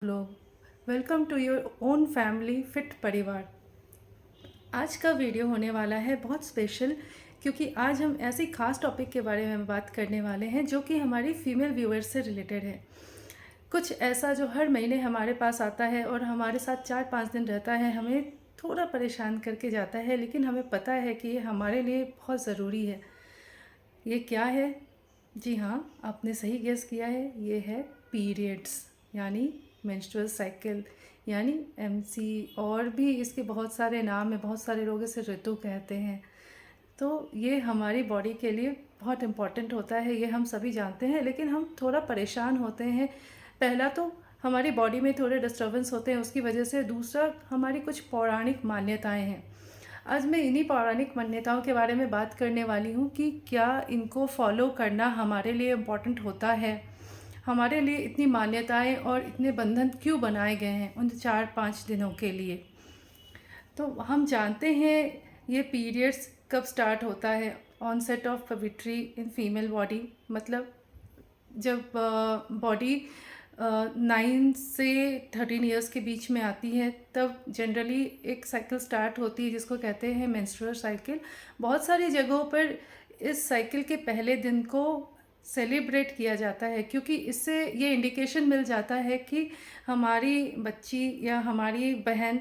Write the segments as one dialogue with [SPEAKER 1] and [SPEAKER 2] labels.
[SPEAKER 1] लोग welcome to your own family fit परिवार। आज का वीडियो होने वाला है बहुत स्पेशल, क्योंकि आज हम ऐसी खास टॉपिक के बारे में बात करने वाले हैं जो कि हमारी फीमेल व्यूअर्स से रिलेटेड है। कुछ ऐसा जो हर महीने हमारे पास आता है और हमारे साथ 4-5 दिन रहता है, हमें थोड़ा परेशान करके जाता है, लेकिन हमें पता है कि ये हमारे लिए बहुत ज़रूरी है। ये क्या है? जी हाँ, आपने सही गेस किया है। ये है पीरियड्स, यानी मेंस्ट्रुअल साइकिल, यानी एमसी। और भी इसके बहुत सारे नाम हैं, बहुत सारे लोग इसे ऋतु कहते हैं। तो ये हमारी बॉडी के लिए बहुत इम्पॉर्टेंट होता है, ये हम सभी जानते हैं, लेकिन हम थोड़ा परेशान होते हैं। पहला तो हमारी बॉडी में थोड़े डिस्टर्बेंस होते हैं उसकी वजह से, दूसरा हमारी कुछ पौराणिक मान्यताएं हैं। आज मैं इन्हीं पौराणिक मान्यताओं के बारे में बात करने वाली हूँ कि क्या इनको फॉलो करना हमारे लिए इम्पोर्टेंट होता है, हमारे लिए इतनी मान्यताएं और इतने बंधन क्यों बनाए गए हैं उन 4-5 दिनों के लिए। तो हम जानते हैं ये पीरियड्स कब स्टार्ट होता है। ऑनसेट ऑफ पविट्री इन फीमेल बॉडी, मतलब जब बॉडी 9 से 13 ईयर्स के बीच में आती है, तब जनरली एक साइकिल स्टार्ट होती है जिसको कहते हैं मेंस्ट्रुअल साइकिल। बहुत सारी जगहों पर इस साइकिल के पहले दिन को सेलिब्रेट किया जाता है, क्योंकि इससे ये इंडिकेशन मिल जाता है कि हमारी बच्ची या हमारी बहन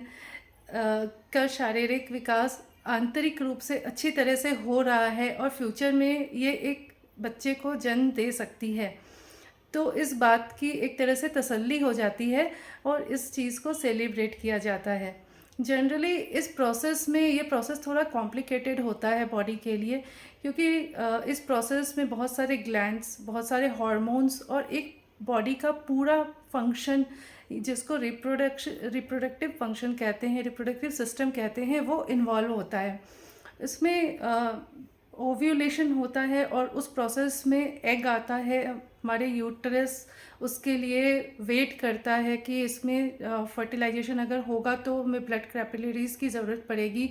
[SPEAKER 1] का शारीरिक विकास आंतरिक रूप से अच्छी तरह से हो रहा है और फ्यूचर में ये एक बच्चे को जन्म दे सकती है। तो इस बात की एक तरह से तसल्ली हो जाती है और इस चीज़ को सेलिब्रेट किया जाता है। जनरली इस प्रोसेस में, ये प्रोसेस थोड़ा कॉम्प्लिकेटेड होता है बॉडी के लिए, क्योंकि इस प्रोसेस में बहुत सारे ग्लैंड्स, बहुत सारे हार्मोन्स और एक बॉडी का पूरा फंक्शन, जिसको रिप्रोडक्टिव फंक्शन कहते हैं, रिप्रोडक्टिव सिस्टम कहते हैं, वो इन्वॉल्व होता है। इसमें ओव्यूलेशन होता है और उस प्रोसेस में एग आता है हमारे यूट्रस, उसके लिए वेट करता है कि इसमें फर्टिलाइजेशन अगर होगा तो हमें ब्लड कैपिलरीज की ज़रूरत पड़ेगी,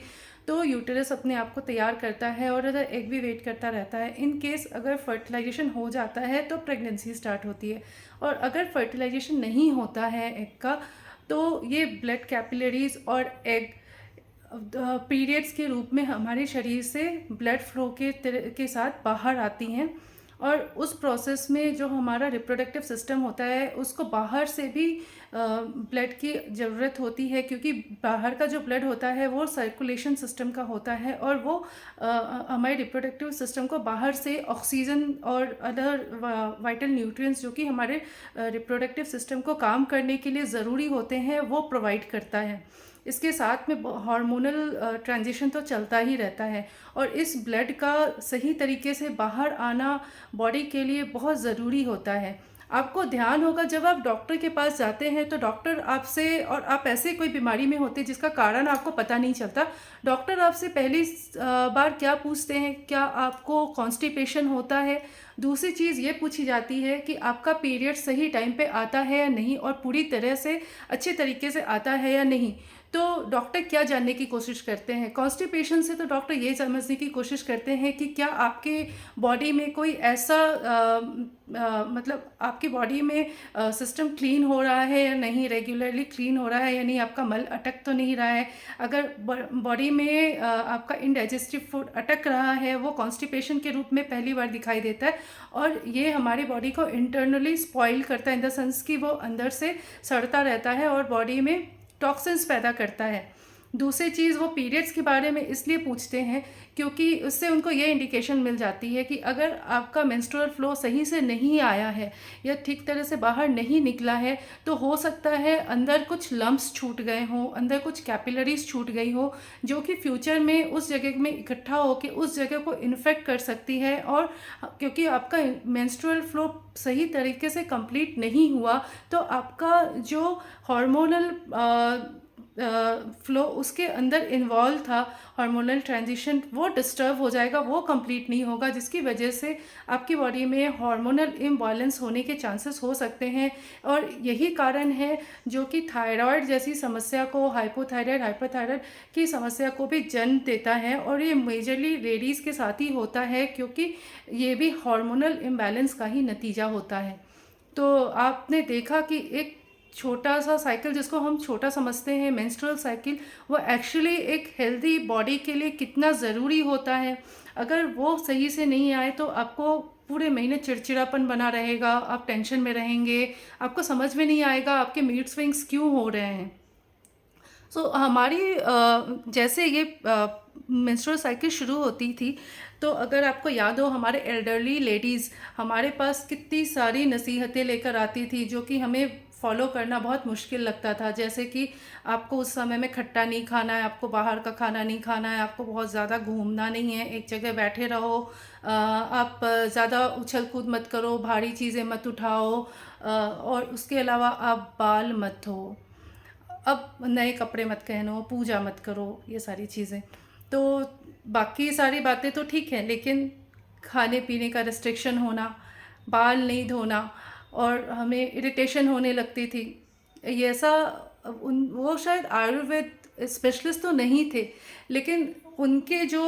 [SPEAKER 1] तो यूट्रस अपने आप को तैयार करता है और अगर एग भी वेट करता रहता है। इन केस अगर फर्टिलाइजेशन हो जाता है तो प्रेगनेंसी स्टार्ट होती है, और अगर फर्टिलाइजेशन नहीं होता है एग का, तो ये ब्लड कैपिलरीज और एग पीरियड्स के रूप में हमारे शरीर से ब्लड फ्लो के साथ बाहर आती हैं। और उस प्रोसेस में जो हमारा रिप्रोडक्टिव सिस्टम होता है, उसको बाहर से भी ब्लड की ज़रूरत होती है, क्योंकि बाहर का जो ब्लड होता है वो सर्कुलेशन सिस्टम का होता है, और वो हमारे रिप्रोडक्टिव सिस्टम को बाहर से ऑक्सीजन और अदर वाइटल न्यूट्रिएंट्स जो कि हमारे रिप्रोडक्टिव सिस्टम को काम करने के लिए ज़रूरी होते हैं, वो प्रोवाइड करता है। इसके साथ में हार्मोनल ट्रांजिशन तो चलता ही रहता है, और इस ब्लड का सही तरीके से बाहर आना बॉडी के लिए बहुत ज़रूरी होता है। आपको ध्यान होगा, जब आप डॉक्टर के पास जाते हैं तो डॉक्टर आपसे, और आप ऐसे कोई बीमारी में होते हैं जिसका कारण आपको पता नहीं चलता, डॉक्टर आपसे पहली बार क्या पूछते हैं, क्या आपको कॉन्स्टिपेशन होता है। दूसरी चीज़ ये पूछी जाती है कि आपका पीरियड सही टाइम पे आता है या नहीं, और पूरी तरह से अच्छे तरीके से आता है या नहीं। तो डॉक्टर क्या जानने की कोशिश करते हैं? कॉन्स्टिपेशन से तो डॉक्टर ये समझने की कोशिश करते हैं कि क्या आपके बॉडी में कोई ऐसा मतलब आपकी बॉडी में सिस्टम क्लीन हो रहा है या नहीं, रेगुलरली क्लीन हो रहा है या नहीं, आपका मल अटक तो नहीं रहा है। अगर बॉडी में आपका इनडाइजेस्टिव फूड अटक रहा है, वो कॉन्स्टिपेशन के रूप में पहली बार दिखाई देता है, और ये हमारी बॉडी को इंटरनली स्पॉइल करता है, इन द सेंस कि वो अंदर से सड़ता रहता है और बॉडी में टॉक्सिन्स पैदा करता है। दूसरी चीज़, वो पीरियड्स के बारे में इसलिए पूछते हैं क्योंकि उससे उनको ये इंडिकेशन मिल जाती है कि अगर आपका मेंस्ट्रुअल फ्लो सही से नहीं आया है या ठीक तरह से बाहर नहीं निकला है, तो हो सकता है अंदर कुछ लम्प्स छूट गए हों, अंदर कुछ कैपिलरीज छूट गई हो, जो कि फ्यूचर में उस जगह में इकट्ठा होकर उस जगह को इन्फेक्ट कर सकती है। और क्योंकि आपका मेंस्ट्रुअल फ्लो सही तरीके से कंप्लीट नहीं हुआ, तो आपका जो हार्मोनल फ्लो उसके अंदर इन्वॉल्व था, हार्मोनल ट्रांजिशन, वो डिस्टर्ब हो जाएगा, वो कंप्लीट नहीं होगा, जिसकी वजह से आपकी बॉडी में हार्मोनल इम्बैलेंस होने के चांसेस हो सकते हैं। और यही कारण है जो कि थायराइड जैसी समस्या को, हाइपोथायराइड, हाइपरथायराइड की समस्या को भी जन्म देता है, और ये मेजरली लेडीज़ के साथ ही होता है, क्योंकि ये भी हार्मोनल इम्बैलेंस का ही नतीजा होता है। तो आपने देखा कि एक छोटा सा साइकिल जिसको हम छोटा समझते हैं, मेंस्ट्रुअल साइकिल, वो एक्चुअली एक हेल्दी बॉडी के लिए कितना ज़रूरी होता है। अगर वो सही से नहीं आए तो आपको पूरे महीने चिड़चिड़ापन बना रहेगा, आप टेंशन में रहेंगे, आपको समझ में नहीं आएगा आपके मूड स्विंग्स क्यों हो रहे हैं। सो हमारी जैसे ये मेंस्ट्रुअल साइकिल शुरू होती थी, तो अगर आपको याद हो हमारे एल्डरली लेडीज़ हमारे पास कितनी सारी नसीहतें लेकर आती थी जो कि हमें फॉलो करना बहुत मुश्किल लगता था। जैसे कि आपको उस समय में खट्टा नहीं खाना है, आपको बाहर का खाना नहीं खाना है, आपको बहुत ज़्यादा घूमना नहीं है, एक जगह बैठे रहो, आप ज़्यादा उछल कूद मत करो, भारी चीज़ें मत उठाओ, और उसके अलावा आप बाल मत धो, अब नए कपड़े मत पहनो, पूजा मत करो, ये सारी चीज़ें। तो बाकी सारी बातें तो ठीक हैं, लेकिन खाने पीने का रिस्ट्रिक्शन होना, बाल नहीं धोना, और हमें इरिटेशन होने लगती थी, ये ऐसा वो शायद आयुर्वेद स्पेशलिस्ट तो नहीं थे, लेकिन उनके जो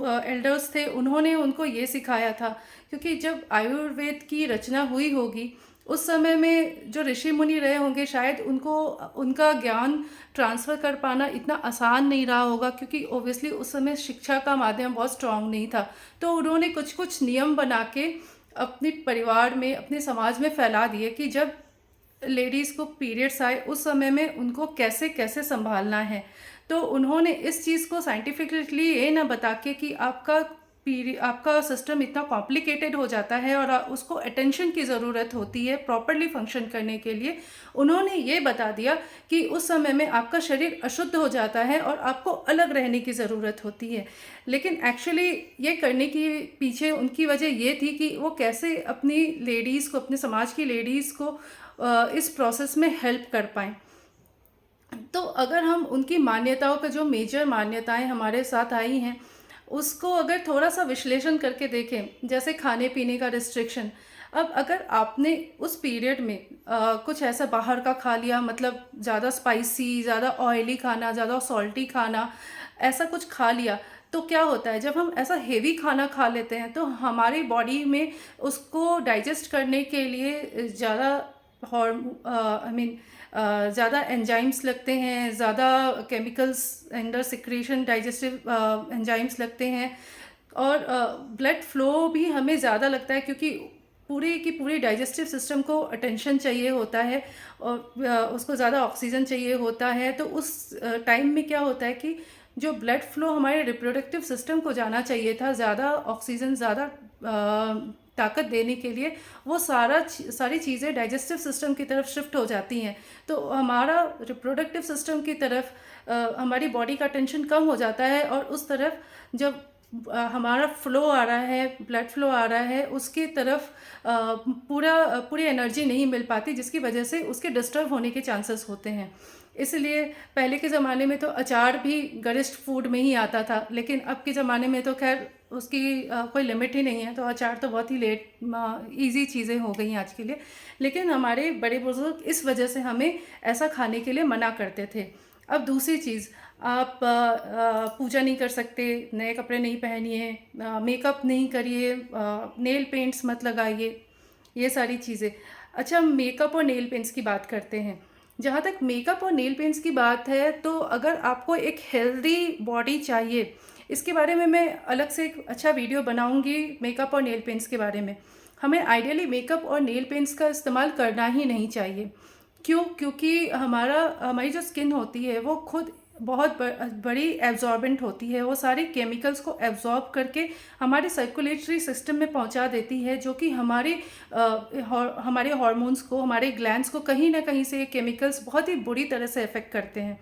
[SPEAKER 1] एल्डर्स थे उन्होंने उनको ये सिखाया था। क्योंकि जब आयुर्वेद की रचना हुई होगी उस समय में जो ऋषि मुनि रहे होंगे, शायद उनको उनका ज्ञान ट्रांसफ़र कर पाना इतना आसान नहीं रहा होगा, क्योंकि ओब्वियसली उस समय शिक्षा का माध्यम बहुत स्ट्रांग नहीं था। तो उन्होंने कुछ कुछ नियम बना के अपने परिवार में, अपने समाज में फैला दिए कि जब लेडीज़ को पीरियड्स आए उस समय में उनको कैसे कैसे संभालना है। तो उन्होंने इस चीज़ को साइंटिफिकली ये ना बता के कि आपका सिस्टम इतना कॉम्प्लिकेटेड हो जाता है और उसको अटेंशन की ज़रूरत होती है प्रॉपरली फंक्शन करने के लिए, उन्होंने ये बता दिया कि उस समय में आपका शरीर अशुद्ध हो जाता है और आपको अलग रहने की ज़रूरत होती है। लेकिन एक्चुअली ये करने की पीछे उनकी वजह ये थी कि वो कैसे अपनी लेडीज़ को, अपने समाज की लेडीज़ को इस प्रोसेस में हेल्प कर पाएँ। तो अगर हम उनकी मान्यताओं का, जो मेजर मान्यताएं हमारे साथ आई हैं, उसको अगर थोड़ा सा विश्लेषण करके देखें, जैसे खाने पीने का रिस्ट्रिक्शन। अब अगर आपने उस पीरियड में कुछ ऐसा बाहर का खा लिया, मतलब ज़्यादा स्पाइसी, ज़्यादा ऑयली खाना, ज़्यादा सॉल्टी खाना, ऐसा कुछ खा लिया, तो क्या होता है जब हम ऐसा हेवी खाना खा लेते हैं तो हमारी बॉडी में उसको डाइजेस्ट करने के लिए ज़्यादा ज़्यादा एंजाइम्स लगते हैं, ज़्यादा chemicals under secretion, digestive enzymes लगते हैं, और ब्लड फ्लो भी हमें ज़्यादा लगता है, क्योंकि पूरी की पूरी डाइजेस्टिव सिस्टम को अटेंशन चाहिए होता है और उसको ज़्यादा ऑक्सीजन चाहिए होता है। तो उस टाइम में क्या होता है कि जो ब्लड फ्लो हमारे रिप्रोडक्टिव सिस्टम को जाना चाहिए था, ज़्यादा ऑक्सीजन, ज़्यादा ताकत देने के लिए, वो सारी चीज़ें डाइजेस्टिव सिस्टम की तरफ शिफ्ट हो जाती हैं। तो हमारा रिप्रोडक्टिव सिस्टम की तरफ हमारी बॉडी का टेंशन कम हो जाता है, और उस तरफ जब हमारा फ्लो आ रहा है, ब्लड फ्लो आ रहा है, उसकी तरफ पूरी एनर्जी नहीं मिल पाती, जिसकी वजह से उसके डिस्टर्ब होने के चांसेस होते हैं। इसलिए पहले के ज़माने में तो अचार भी गरिष्ठ फूड में ही आता था, लेकिन अब के ज़माने में तो खैर उसकी कोई लिमिट ही नहीं है, तो अचार तो बहुत ही ईज़ी चीज़ें हो गई हैं आज के लिए। लेकिन हमारे बड़े बुज़ुर्ग इस वजह से हमें ऐसा खाने के लिए मना करते थे। अब दूसरी चीज़, आप पूजा नहीं कर सकते, नए कपड़े नहीं पहनिए, मेकअप नहीं करिए, नेल पेंट्स मत लगाइए, ये सारी चीज़ें। अच्छा, मेकअप और नेल पेंट्स की बात करते हैं। जहाँ तक मेकअप और नेल पेंट्स की बात है, तो अगर आपको एक हेल्दी बॉडी चाहिए, इसके बारे में मैं अलग से एक अच्छा वीडियो बनाऊंगी मेकअप और नेल पेंट्स के बारे में। हमें आइडियली मेकअप और नेल पेंट्स का इस्तेमाल करना ही नहीं चाहिए। क्यों? क्योंकि हमारी जो स्किन होती है वो खुद बहुत बड़ी एब्जॉर्बेंट होती है, वो सारे केमिकल्स को एब्जॉर्ब करके हमारे सर्कुलेटरी सिस्टम में पहुंचा देती है, जो कि हमारे हार्मोन्स को, हमारे ग्लैंड्स को कहीं ना कहीं से ये केमिकल्स बहुत ही बुरी तरह से अफेक्ट करते हैं।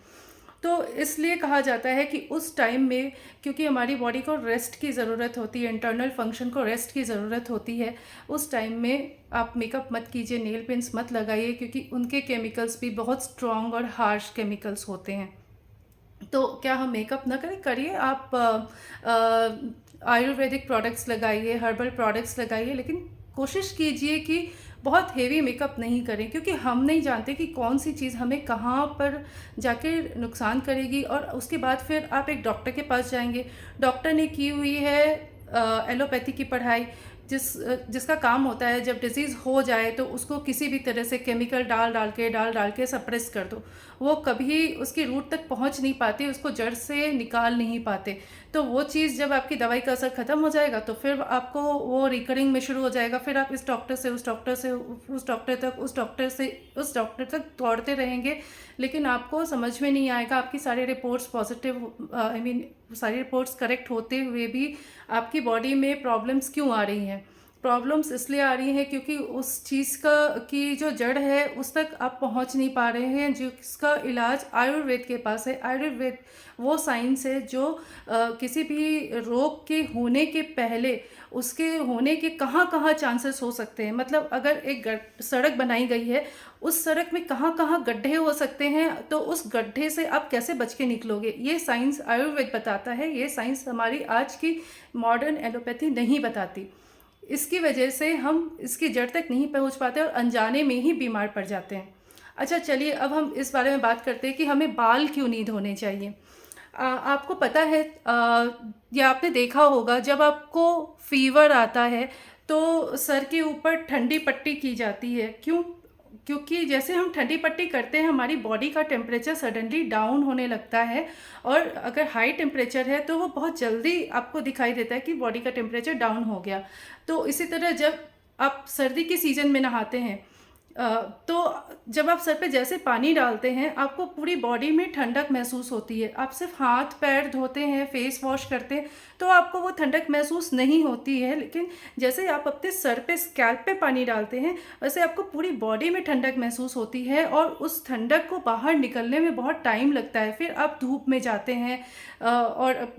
[SPEAKER 1] तो इसलिए कहा जाता है कि उस टाइम में, क्योंकि हमारी बॉडी को रेस्ट की ज़रूरत होती है, इंटरनल फंक्शन को रेस्ट की ज़रूरत होती है, उस टाइम में आप मेकअप मत कीजिए, नेल पेंट्स मत लगाइए, क्योंकि उनके केमिकल्स भी बहुत स्ट्रॉन्ग और हार्श केमिकल्स होते हैं। तो क्या हम मेकअप ना करिए आप आयुर्वेदिक प्रोडक्ट्स लगाइए, हर्बल प्रोडक्ट्स लगाइए, लेकिन कोशिश कीजिए कि बहुत हेवी मेकअप नहीं करें, क्योंकि हम नहीं जानते कि कौन सी चीज़ हमें कहाँ पर जाके नुकसान करेगी। और उसके बाद फिर आप एक डॉक्टर के पास जाएंगे, डॉक्टर ने की हुई है एलोपैथी की पढ़ाई, जिसका काम होता है जब डिज़ीज़ हो जाए तो उसको किसी भी तरह से केमिकल डाल के सप्रेस कर दो, वो कभी उसकी रूट तक पहुंच नहीं पाती, उसको जड़ से निकाल नहीं पाते। तो वो चीज़ जब आपकी दवाई का असर ख़त्म हो जाएगा तो फिर आपको वो रिकरिंग में शुरू हो जाएगा, फिर आप इस डॉक्टर से उस डॉक्टर से उस डॉक्टर तक, उस डॉक्टर से उस डॉक्टर तक दौड़ते रहेंगे, लेकिन आपको समझ में नहीं आएगा। आपकी सारी रिपोर्ट्स पॉजिटिव, आई मीन सारी रिपोर्ट्स करेक्ट होते हुए भी आपकी बॉडी में प्रॉब्लम्स क्यों आ रही हैं। प्रॉब्लम्स इसलिए आ रही हैं क्योंकि उस चीज़ की जो जड़ है उस तक आप पहुंच नहीं पा रहे हैं, जिसका इलाज आयुर्वेद के पास है। आयुर्वेद वो साइंस है जो किसी भी रोग के होने के पहले उसके होने के कहाँ कहाँ चांसेस हो सकते हैं, मतलब अगर एक सड़क बनाई गई है, उस सड़क में कहाँ कहाँ गड्ढे हो सकते हैं, तो उस गड्ढे से आप कैसे बच के निकलोगे, ये साइंस आयुर्वेद बताता है। ये साइंस हमारी आज की मॉडर्न एलोपैथी नहीं बताती। इसकी वजह से हम इसकी जड़ तक नहीं पहुंच पाते और अनजाने में ही बीमार पड़ जाते हैं। अच्छा चलिए, अब हम इस बारे में बात करते हैं कि हमें बाल क्यों नहीं धोने चाहिए। आपको पता है, या आपने देखा होगा, जब आपको फीवर आता है तो सर के ऊपर ठंडी पट्टी की जाती है। क्यों? क्योंकि जैसे हम ठंडी पट्टी करते हैं हमारी बॉडी का टेम्परेचर सडनली डाउन होने लगता है, और अगर हाई टेम्परेचर है तो वो बहुत जल्दी आपको दिखाई देता है कि बॉडी का टेम्परेचर डाउन हो गया। तो इसी तरह जब आप सर्दी के सीज़न में नहाते हैं, तो जब आप सर पे जैसे पानी डालते हैं आपको पूरी बॉडी में ठंडक महसूस होती है। आप सिर्फ हाथ पैर धोते हैं, फेस वॉश करते हैं तो आपको वो ठंडक महसूस नहीं होती है, लेकिन जैसे आप अपने सर पे स्कैल्प पे पानी डालते हैं वैसे आपको पूरी बॉडी में ठंडक महसूस होती है, और उस ठंडक को बाहर निकलने में बहुत टाइम लगता है। फिर आप धूप में जाते हैं और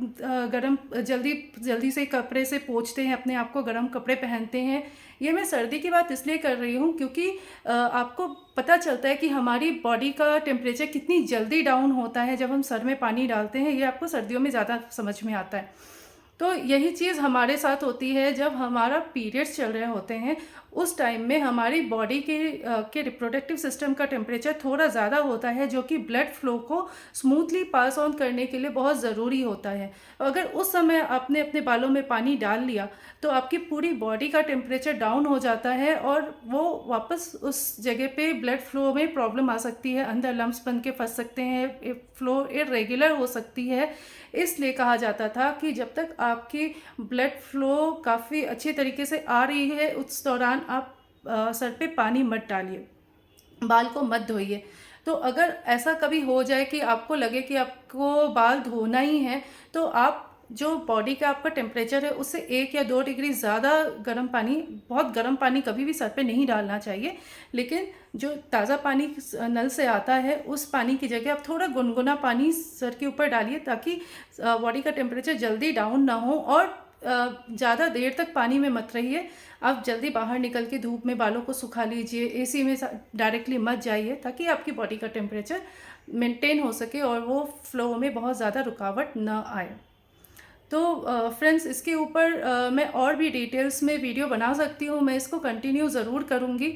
[SPEAKER 1] गर्म जल्दी से कपड़े से पोंछते हैं, अपने आप को गर्म कपड़े पहनते हैं। ये मैं सर्दी की बात इसलिए कर रही हूँ क्योंकि आपको पता चलता है कि हमारी बॉडी का टेम्परेचर कितनी जल्दी डाउन होता है जब हम सर में पानी डालते हैं। ये आपको सर्दियों में ज़्यादा समझ में आता है। तो यही चीज़ हमारे साथ होती है जब हमारा पीरियड्स चल रहे होते हैं। उस टाइम में हमारी बॉडी के रिप्रोडक्टिव सिस्टम का टेम्परेचर थोड़ा ज़्यादा होता है, जो कि ब्लड फ्लो को स्मूथली पास ऑन करने के लिए बहुत ज़रूरी होता है। अगर उस समय आपने अपने बालों में पानी डाल लिया तो आपकी पूरी बॉडी का टेम्परेचर डाउन हो जाता है और वो वापस उस जगह पे ब्लड फ्लो में प्रॉब्लम आ सकती है, अंदर लम्प्स बन के फंस सकते हैं, फ्लो इरेगुलर हो सकती है। इसलिए कहा जाता था कि जब तक आपकी ब्लड फ्लो काफ़ी अच्छे तरीके से आ रही है उस दौरान आप सर पे पानी मत डालिए, बाल को मत धोइए। तो अगर ऐसा कभी हो जाए कि आपको लगे कि आपको बाल धोना ही है, तो आप जो बॉडी का आपका टेम्परेचर है उससे 1 या 2 डिग्री ज़्यादा गर्म पानी, बहुत गर्म पानी कभी भी सर पे नहीं डालना चाहिए, लेकिन जो ताज़ा पानी नल से आता है उस पानी की जगह आप थोड़ा गुनगुना पानी सर के ऊपर डालिए, ताकि बॉडी का टेम्परेचर जल्दी डाउन ना हो। और ज़्यादा देर तक पानी में मत रहिए, आप जल्दी बाहर निकल के धूप में बालों को सुखा लीजिए, एसी में डायरेक्टली मत जाइए, ताकि आपकी बॉडी का टेम्परेचर मेंटेन हो सके और वो फ्लो में बहुत ज़्यादा रुकावट ना आए। तो फ्रेंड्स, इसके ऊपर मैं और भी डिटेल्स में वीडियो बना सकती हूँ, मैं इसको कंटिन्यू ज़रूर करूँगी।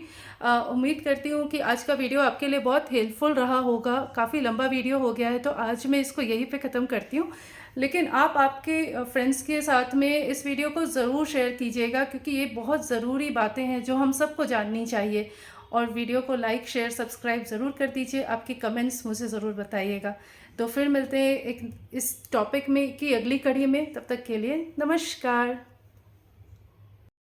[SPEAKER 1] उम्मीद करती हूँ कि आज का वीडियो आपके लिए बहुत हेल्पफुल रहा होगा। काफ़ी लंबा वीडियो हो गया है तो आज मैं इसको यहीं पे ख़त्म करती हूँ, लेकिन आप आपके फ्रेंड्स के साथ में इस वीडियो को ज़रूर शेयर कीजिएगा, क्योंकि ये बहुत ज़रूरी बातें हैं जो हम सबको जाननी चाहिए। और वीडियो को लाइक शेयर सब्सक्राइब ज़रूर कर दीजिए, आपके कमेंट्स मुझे ज़रूर बताइएगा। तो फिर मिलते हैं एक इस टॉपिक में की अगली कड़ी में, तब तक के लिए नमस्कार।